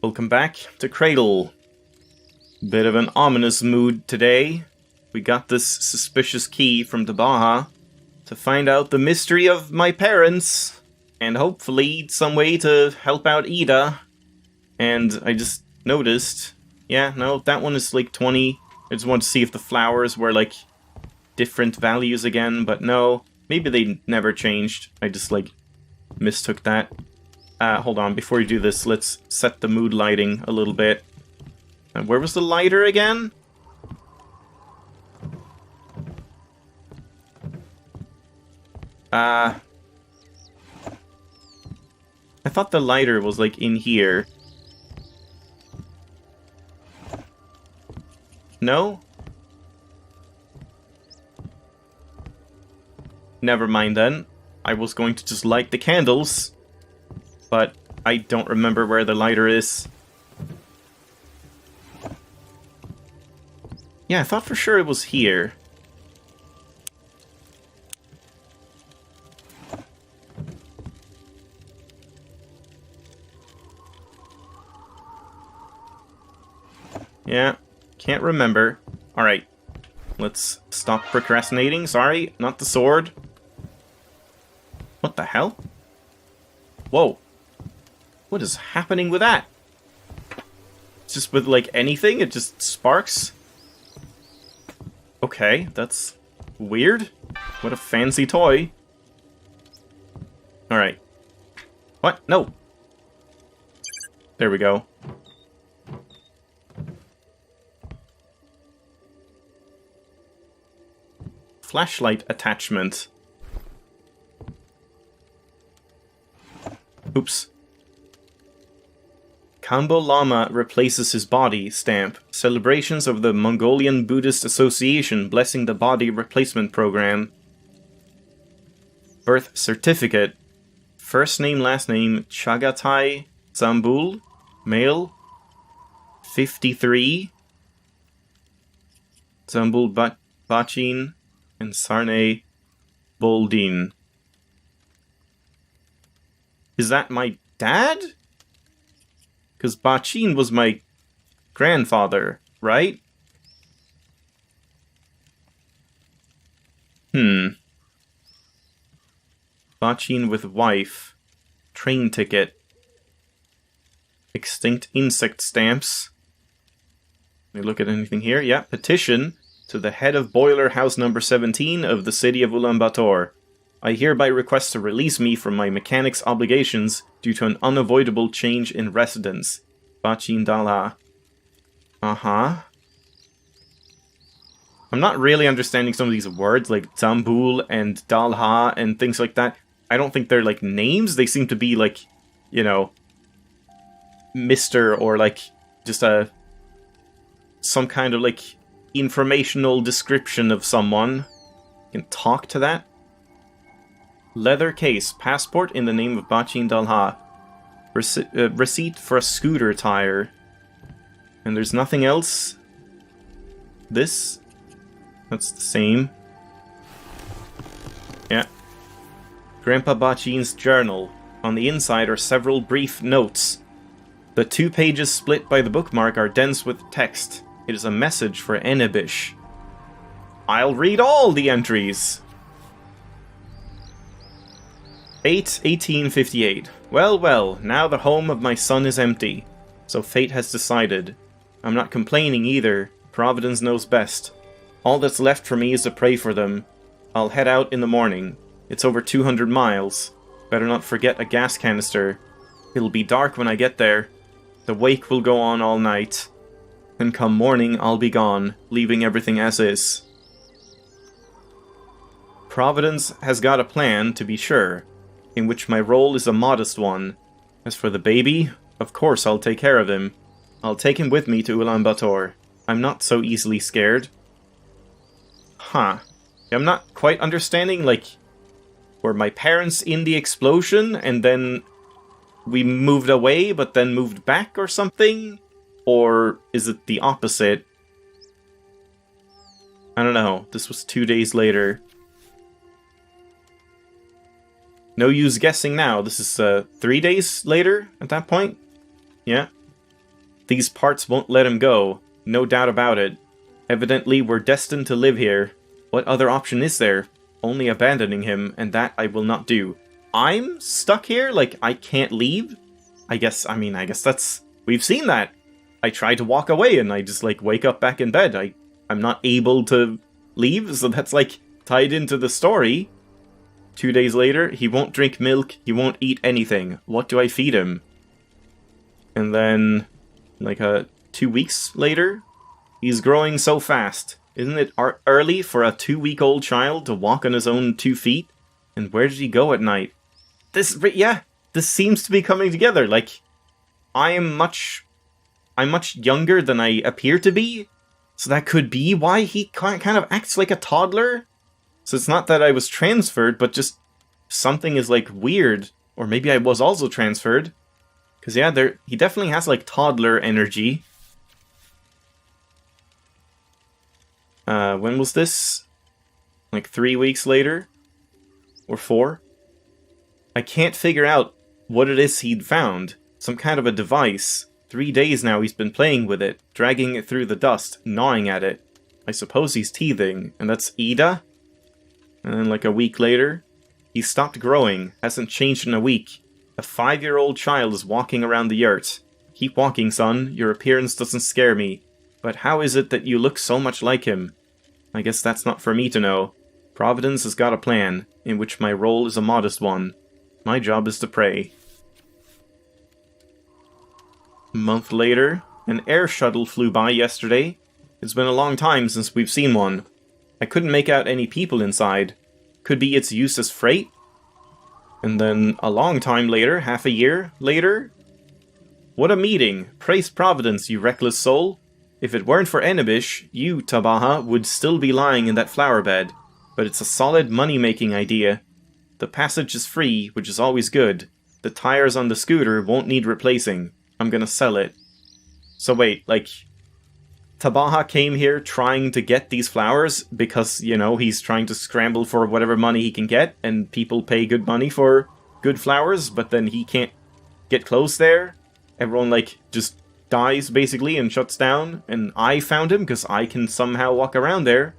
Welcome back to Cradle. Bit of an ominous mood today. We got this suspicious key from the Baja to find out the mystery of my parents, and hopefully some way to help out Ida. And I just noticed, yeah, no, that one is like 20. I just wanted to see if the flowers were like different values again, but no, maybe they never changed. I just like mistook that. Hold on, before we do this, let's set the mood lighting a little bit. Where was the lighter again? I thought the lighter was like in here. No? Never mind then. I was going to just light the candles. But I don't remember where the lighter is. Yeah, I thought for sure it was here. Yeah, can't remember. Alright, let's stop procrastinating. Sorry, not the sword. What the hell? Whoa. What is happening with that? Just with, like, anything? It just sparks? Okay, that's weird. What a fancy toy. Alright. What? No! There we go. Flashlight attachment. Oops. Kambo Lama replaces his body stamp. Celebrations of the Mongolian Buddhist Association blessing the body replacement program. Birth certificate. First name, last name, Chagatai Zambul. Male. 53. Zambul Bachin and Sarne Boldin. Is that my dad? Because Bachin was my grandfather, right? Bachin with wife. Train ticket. Extinct insect stamps. Let me look at anything here. Yeah, petition to the head of boiler house number 17 of the city of Ulaanbaatar. I hereby request to release me from my mechanic's obligations due to an unavoidable change in residence. Bachin Dalha. Uh-huh. I'm not really understanding some of these words, like Zambul and Dalha and things like that. I don't think they're, like, names. They seem to be, like, you know, Mr. or, like, just some kind of, like, informational description of someone. You can talk to that. Leather case. Passport in the name of Bachin Dalha. Receipt for a scooter tire. And there's nothing else. This? That's the same. Yeah. Grandpa Bachin's journal. On the inside are several brief notes. The 2 pages split by the bookmark are dense with text. It is a message for Enebish. I'll read all the entries. 8/1858. Well, well, now the home of my son is empty. So fate has decided. I'm not complaining either. Providence knows best. All that's left for me is to pray for them. I'll head out in the morning. It's over 200 miles. Better not forget a gas canister. It'll be dark when I get there. The wake will go on all night. And come morning, I'll be gone, leaving everything as is. Providence has got a plan, to be sure, in which my role is a modest one. As for the baby, of course I'll take care of him. I'll take him with me to Ulaanbaatar. I'm not so easily scared. Huh. I'm not quite understanding, like, were my parents in the explosion and then we moved away but then moved back or something? Or is it the opposite? I don't know. This was 2 days later. No use guessing now. This is 3 days later at that point? Yeah. These parts won't let him go. No doubt about it. Evidently, we're destined to live here. What other option is there? Only abandoning him, and that I will not do. I'm stuck here? Like, I can't leave? I guess that's... We've seen that. I try to walk away, and I just, like, wake up back in bed. I'm not able to leave, so that's, like, tied into the story. 2 days later, he won't drink milk, he won't eat anything. What do I feed him? And then, like, 2 weeks later, he's growing so fast. Isn't it early for a 2-week-old child to walk on his own 2 feet? And where did he go at night? This seems to be coming together. Like, I'm much younger than I appear to be, so that could be why he kind of acts like a toddler. So it's not that I was transferred, but just something is, like, weird. Or maybe I was also transferred. Because, yeah, he definitely has, like, toddler energy. When was this? Like 3 weeks later? Or 4? I can't figure out what it is he'd found. Some kind of a device. 3 days now he's been playing with it, dragging it through the dust, gnawing at it. I suppose he's teething, and that's Ida? And then like a week later, he stopped growing, hasn't changed in a week. A 5-year-old child is walking around the yurt. Keep walking, son, your appearance doesn't scare me. But how is it that you look so much like him? I guess that's not for me to know. Providence has got a plan, in which my role is a modest one. My job is to pray. A month later, an air shuttle flew by yesterday. It's been a long time since we've seen one. I couldn't make out any people inside. Could be its use as freight? And then a long time later, half a year later... What a meeting! Praise Providence, you reckless soul! If it weren't for Enebish, you, Tabaha, would still be lying in that flower bed. But it's a solid money-making idea. The passage is free, which is always good. The tires on the scooter won't need replacing. I'm gonna sell it. So wait, like... Tabaha came here trying to get these flowers because, you know, he's trying to scramble for whatever money he can get, and people pay good money for good flowers, but then he can't get close there. Everyone, like, just dies, basically, and shuts down, and I found him because I can somehow walk around there.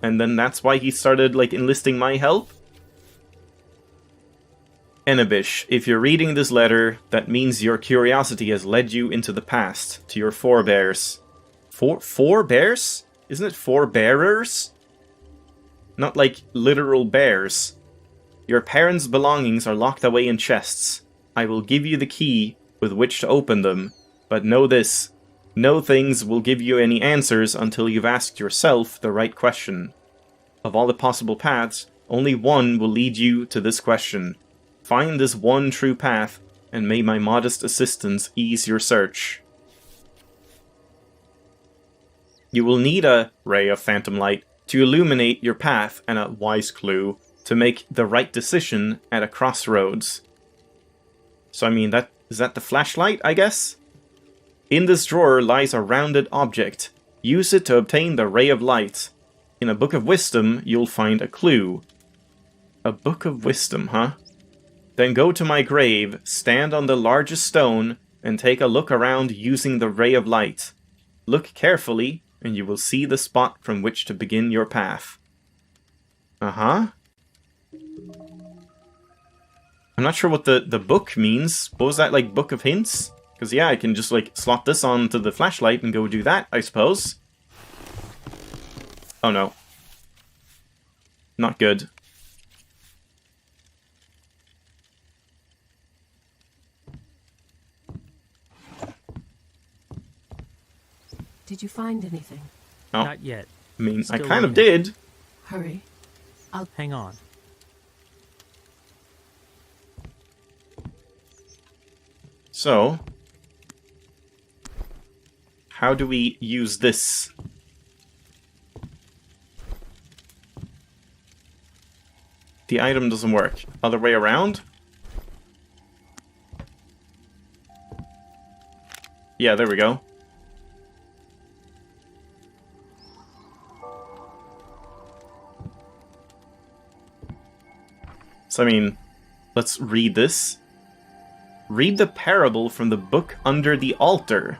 And then that's why he started, like, enlisting my help. Enebish, if you're reading this letter, that means your curiosity has led you into the past, to your forebears. Forebears? Isn't it forebearers? Not like literal bears. Your parents' belongings are locked away in chests. I will give you the key with which to open them, but know this. No things will give you any answers until you've asked yourself the right question. Of all the possible paths, only one will lead you to this question. Find this one true path, and may my modest assistance ease your search. You will need a ray of phantom light to illuminate your path and a wise clue to make the right decision at a crossroads. So I mean, is that the flashlight, I guess? In this drawer lies a rounded object. Use it to obtain the ray of light. In a book of wisdom, you'll find a clue. A book of wisdom, huh? Then go to my grave, stand on the largest stone, and take a look around using the ray of light. Look carefully, and you will see the spot from which to begin your path. Uh-huh. I'm not sure what the book means. What was that, like, book of hints? Because, yeah, I can just, like, slot this onto the flashlight and go do that, I suppose. Oh, no. Not good. Did you find anything? Oh. Not yet. I mean, Still I kind of waiting. did. Hurry. I'll... Hang on. So, how do we use this? The item doesn't work. Other way around? Yeah, there we go. So, I mean, let's read this. Read the parable from the book under the altar.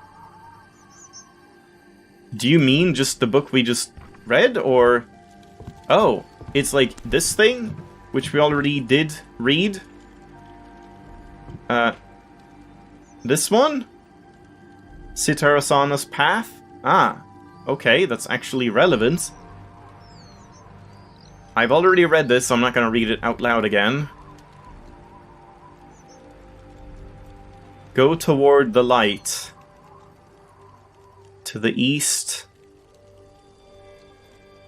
Do you mean just the book we just read, or... Oh, it's like this thing, which we already did read? This one? Citarasana's Path? Ah, okay, that's actually relevant. I've already read this, so I'm not going to read it out loud again. Go toward the light. To the east.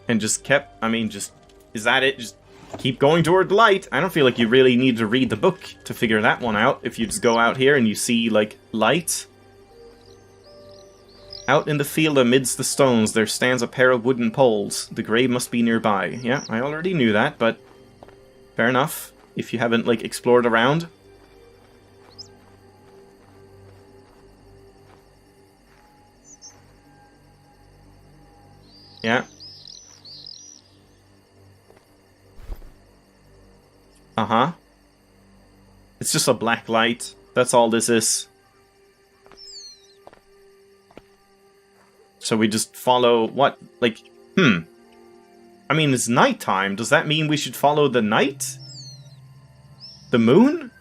And just kept... I mean, just... Is that it? Just keep going toward the light. I don't feel like you really need to read the book to figure that one out. If you just go out here and you see, like, light. Out in the field amidst the stones, there stands a pair of wooden poles. The grave must be nearby. Yeah, I already knew that, but... Fair enough. If you haven't, like, explored around. Yeah. Uh-huh. It's just a black light. That's all this is. So we just follow what? Like, I mean, it's nighttime. Does that mean we should follow the night? The moon?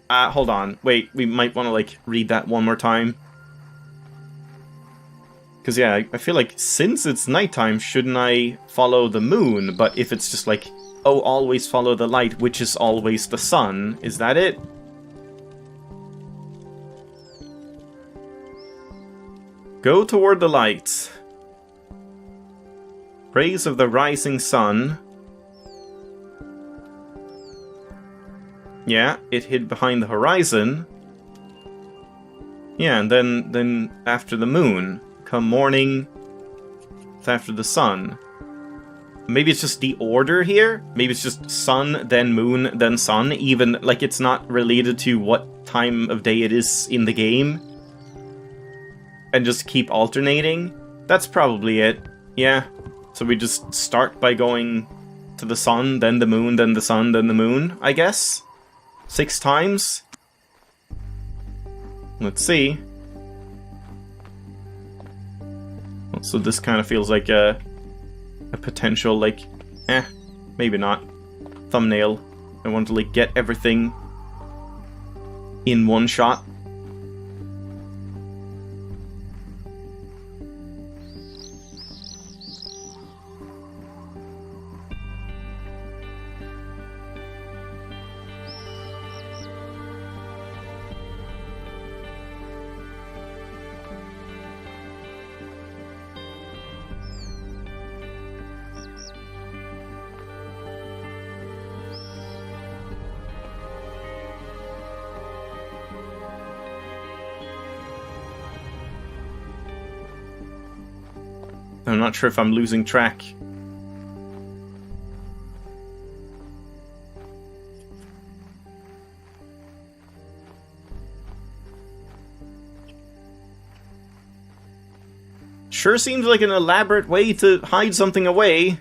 Hold on. Wait, we might want to, like, read that one more time. Because, yeah, I feel like since it's nighttime, shouldn't I follow the moon? But if it's just like, oh, always follow the light, which is always the sun, is that it? Go toward the light. Rays of the rising sun. Yeah, it hid behind the horizon. Yeah, and then after the moon. Come morning, it's after the sun. Maybe it's just the order here? Maybe it's just sun, then moon, then sun, even like it's not related to what time of day it is in the game. And just keep alternating? That's probably it. Yeah. So we just start by going to the sun, then the moon, then the sun, then the moon, I guess? 6 times? Let's see. So this kind of feels like a potential, like, maybe not, thumbnail. I want to, like, get everything in one shot. I'm not sure if I'm losing track. Sure seems like an elaborate way to hide something away.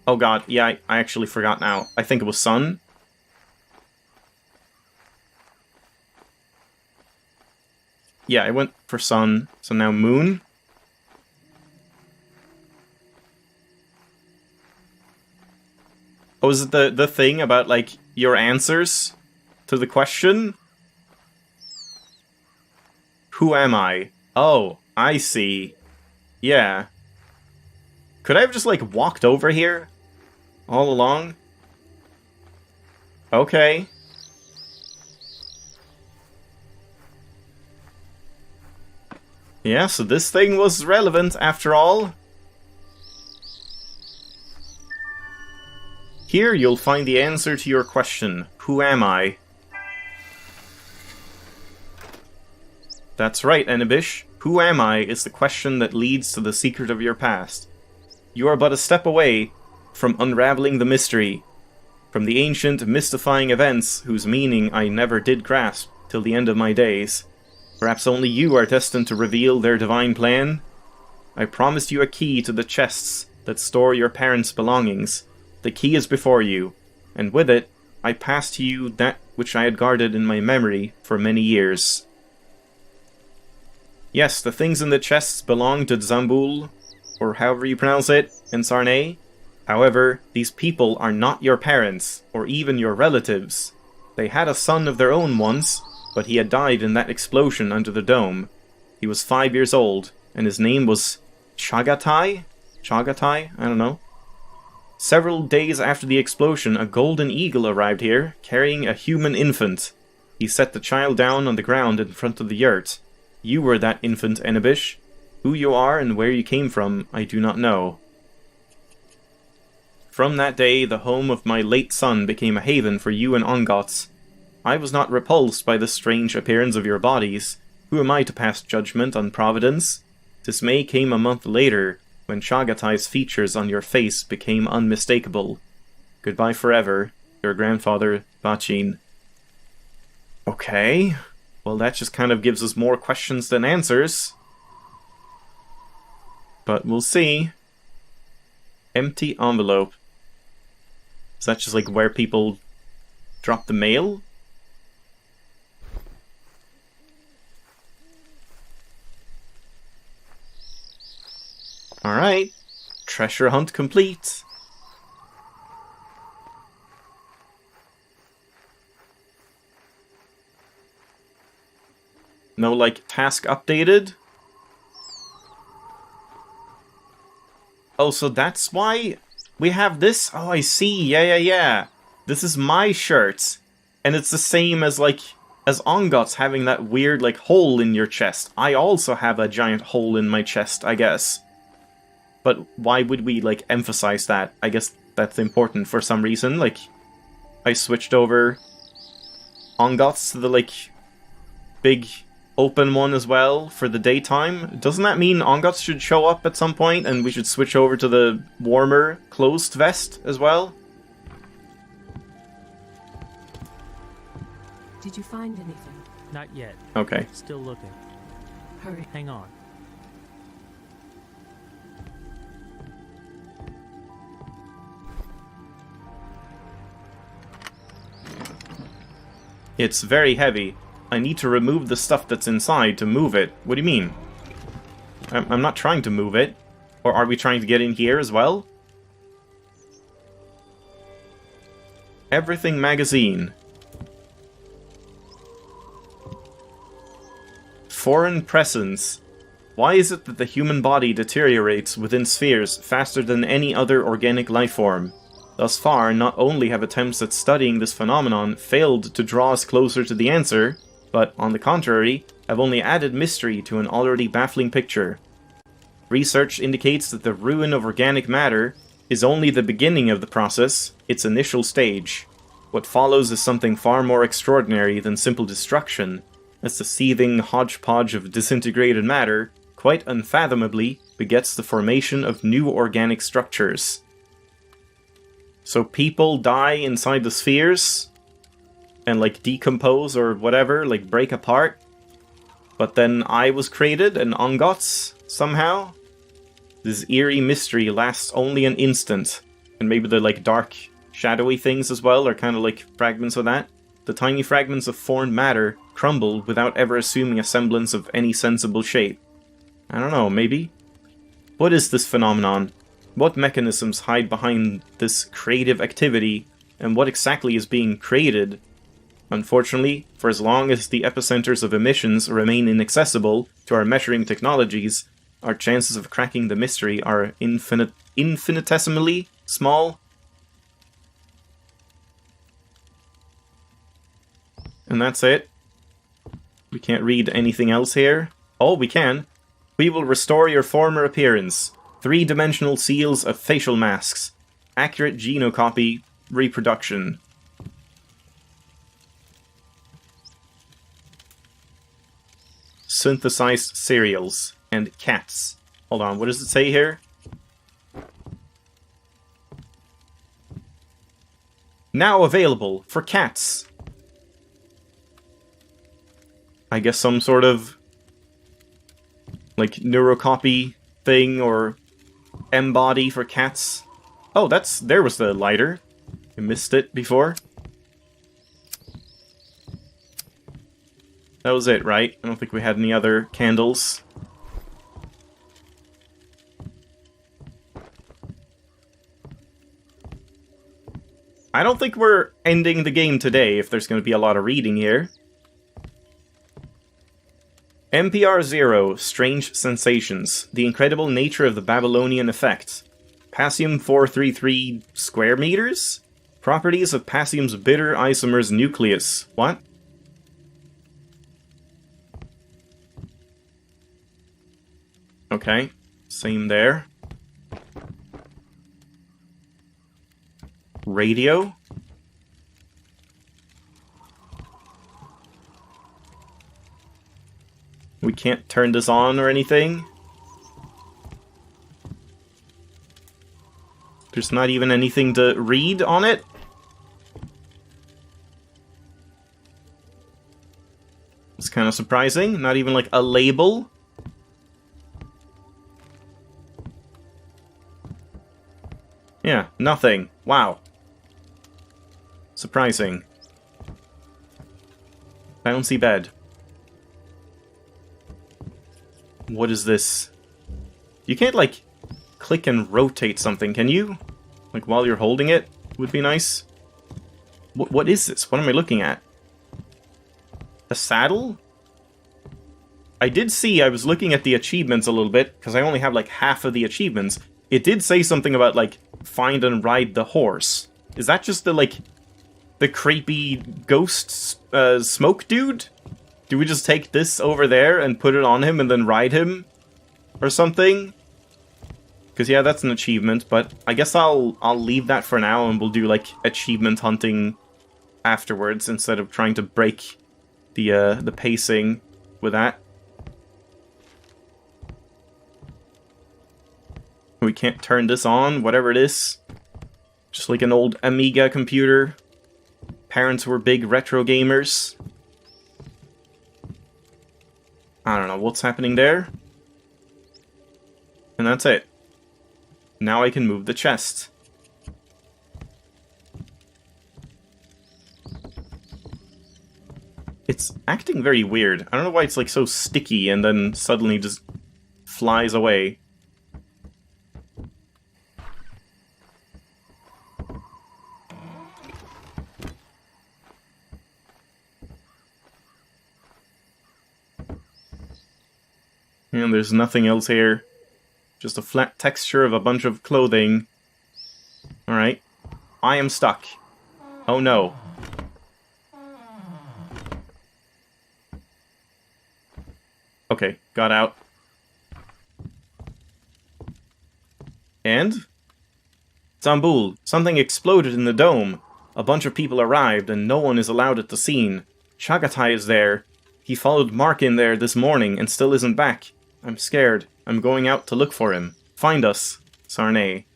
Oh god, yeah, I actually forgot now. I think it was sun. Yeah, I went for sun, so now moon. Oh, is it the thing about, like, your answers to the question? Who am I? Oh, I see. Yeah. Could I have just, like, walked over here? All along? Okay. Yeah, so this thing was relevant after all. Here you'll find the answer to your question, who am I? That's right, Enibish. Who am I is the question that leads to the secret of your past. You are but a step away from unraveling the mystery, from the ancient, mystifying events whose meaning I never did grasp till the end of my days. Perhaps only you are destined to reveal their divine plan? I promised you a key to the chests that store your parents' belongings. The key is before you, and with it, I pass to you that which I had guarded in my memory for many years. Yes, the things in the chests belong to Zambul, or however you pronounce it, in Sarnay. However, these people are not your parents, or even your relatives. They had a son of their own once, but he had died in that explosion under the dome. He was 5 years old, and his name was Chagatai? Chagatai? I don't know. Several days after the explosion, a golden eagle arrived here, carrying a human infant. He set the child down on the ground in front of the yurt. You were that infant, Enebish. Who you are and where you came from, I do not know. From that day, the home of my late son became a haven for you and Ongots. I was not repulsed by the strange appearance of your bodies. Who am I to pass judgment on Providence? Dismay came a month later, when Chagatai's features on your face became unmistakable. Goodbye forever, your grandfather, Bachin. Okay. Well, that just kind of gives us more questions than answers. But we'll see. Empty envelope. Is that just like where people drop the mail? Alright. Treasure hunt complete. No, like, task updated? Oh, so that's why we have this? Oh, I see. Yeah. This is my shirt. And it's the same as, like, as Ongots having that weird, like, hole in your chest. I also have a giant hole in my chest, I guess. But why would we, like, emphasize that? I guess that's important for some reason. Like, I switched over Ongots to the, like, big open one as well for the daytime. Doesn't that mean Ongots should show up at some point and we should switch over to the warmer closed vest as well? Did you find anything? Not yet. Okay. Still looking. Hurry. Hang on. It's very heavy. I need to remove the stuff that's inside to move it. What do you mean? I'm not trying to move it. Or are we trying to get in here as well? Everything magazine. Foreign presence. Why is it that the human body deteriorates within spheres faster than any other organic life form? Thus far, not only have attempts at studying this phenomenon failed to draw us closer to the answer, but, on the contrary, have only added mystery to an already baffling picture. Research indicates that the ruin of organic matter is only the beginning of the process, its initial stage. What follows is something far more extraordinary than simple destruction, as the seething hodgepodge of disintegrated matter, quite unfathomably, begets the formation of new organic structures. So people die inside the spheres, and like decompose or whatever, like break apart. But then I was created and Ongots, somehow. This eerie mystery lasts only an instant. And maybe the like dark, shadowy things as well are kind of like fragments of that. The tiny fragments of formed matter crumble without ever assuming a semblance of any sensible shape. I don't know, maybe? What is this phenomenon? What mechanisms hide behind this creative activity? And what exactly is being created? Unfortunately, for as long as the epicenters of emissions remain inaccessible to our measuring technologies, our chances of cracking the mystery are infinitesimally small. And that's it. We can't read anything else here. Oh, we can. We will restore your former appearance. 3-dimensional seals of facial masks. Accurate genocopy reproduction. Synthesized cereals and cats. Hold on, what does it say here? Now available for cats. I guess some sort of like neurocopy thing or embody for cats. Oh, there was the lighter. I missed it before. That was it, right? I don't think we had any other candles. I don't think we're ending the game today if there's going to be a lot of reading here. MPR 0, Strange Sensations. The incredible nature of the Babylonian effect. Passium 433 square meters? Properties of Passium's bitter isomer's nucleus. What? Okay, same there. Radio? We can't turn this on or anything? There's not even anything to read on it? It's kind of surprising. Not even like a label? Yeah, nothing. Wow. Surprising. Bouncy bed. What is this? You can't, like, click and rotate something, can you? Like, while you're holding it? Would be nice. What is this? What am I looking at? A saddle? I did see, I was looking at the achievements a little bit, because I only have, like, half of the achievements. It did say something about, like, find and ride the horse. Is that just the, like, the creepy ghost smoke dude? Do we just take this over there and put it on him and then ride him? Or something? Because, yeah, that's an achievement, but I guess I'll leave that for now and we'll do, like, achievement hunting afterwards instead of trying to break the pacing with that. We can't turn this on, whatever it is. Just like an old Amiga computer. Parents were big retro gamers. I don't know what's happening there. And that's it. Now I can move the chest. It's acting very weird. I don't know why it's like so sticky and then suddenly just flies away. And there's nothing else here. Just a flat texture of a bunch of clothing. Alright. I am stuck. Oh no. Okay, got out. And? Zambul, something exploded in the dome. A bunch of people arrived and no one is allowed at the scene. Chagatai is there. He followed Mark in there this morning and still isn't back. I'm scared. I'm going out to look for him. Find us, Sarnay.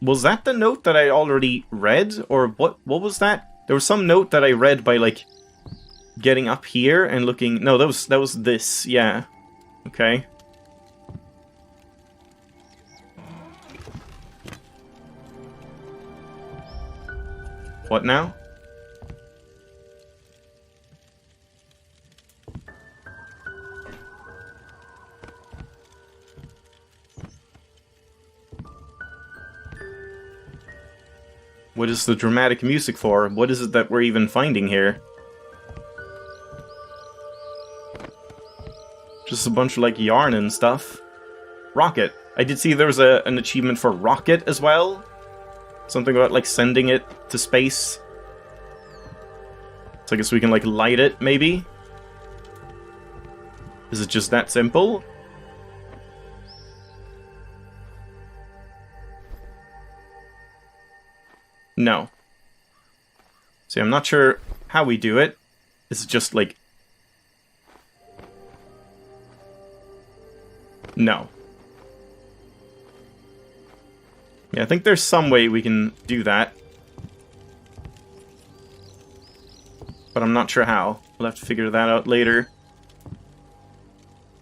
Was that the note that I already read? Or what was that? There was some note that I read by, like, getting up here and looking... No, that was this, yeah. Okay. What now? What is the dramatic music for? What is it that we're even finding here? Just a bunch of, like, yarn and stuff. Rocket. I did see there was an achievement for Rocket as well. Something about, like, sending it to space. So I guess we can, like, light it, maybe? Is it just that simple? No. See, I'm not sure how we do it. Is it just, like... No. Yeah, I think there's some way we can do that. But I'm not sure how. We'll have to figure that out later.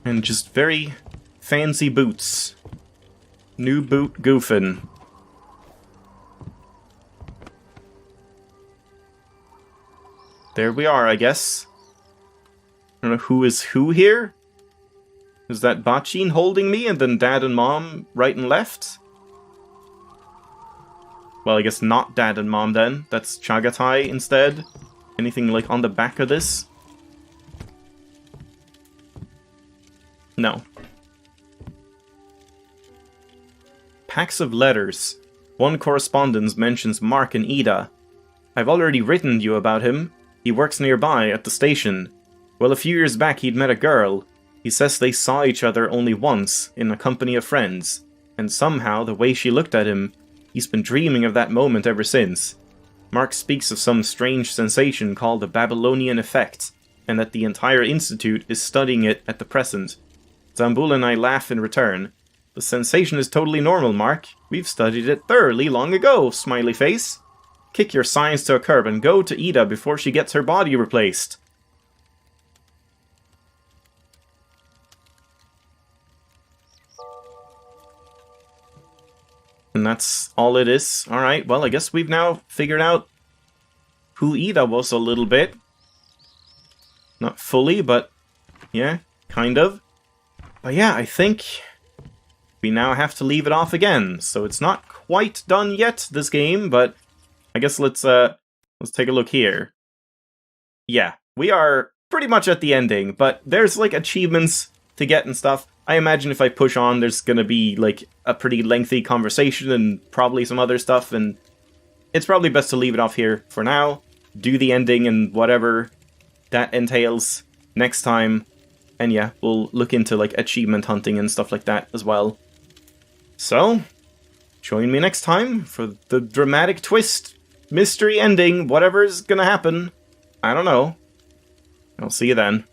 And just very fancy boots. New boot goofin'. there we are, I guess. I don't know who is who here. Is that Bachin holding me, and then Dad and Mom right and left? Well, I guess not Dad and Mom then. That's Chagatai instead. Anything like on the back of this? No. Packs of letters. One correspondence mentions Mark and Ida. I've already written you about him. He works nearby at the station. Well, a few years back he'd met a girl. He says they saw each other only once, in a company of friends. And somehow, the way she looked at him, he's been dreaming of that moment ever since. Mark speaks of some strange sensation called the Babylonian effect, and that the entire institute is studying it at the present. Zambul and I laugh in return. The sensation is totally normal, Mark. We've studied it thoroughly long ago, smiley face. Kick your science to a curb and go to Ida before she gets her body replaced. And that's all it is. Alright, well, I guess we've now figured out who Ida was a little bit. Not fully, but yeah, kind of. But yeah, I think we now have to leave it off again. So it's not quite done yet, this game, but I guess let's take a look here. Yeah, we are pretty much at the ending, but there's like achievements to get and stuff. I imagine if I push on, there's gonna be like a pretty lengthy conversation and probably some other stuff, and it's probably best to leave it off here for now. Do the ending and whatever that entails next time. And yeah, we'll look into like achievement hunting and stuff like that as well. So, join me next time for the dramatic twist, mystery ending, whatever's gonna happen. I don't know. I'll see you then.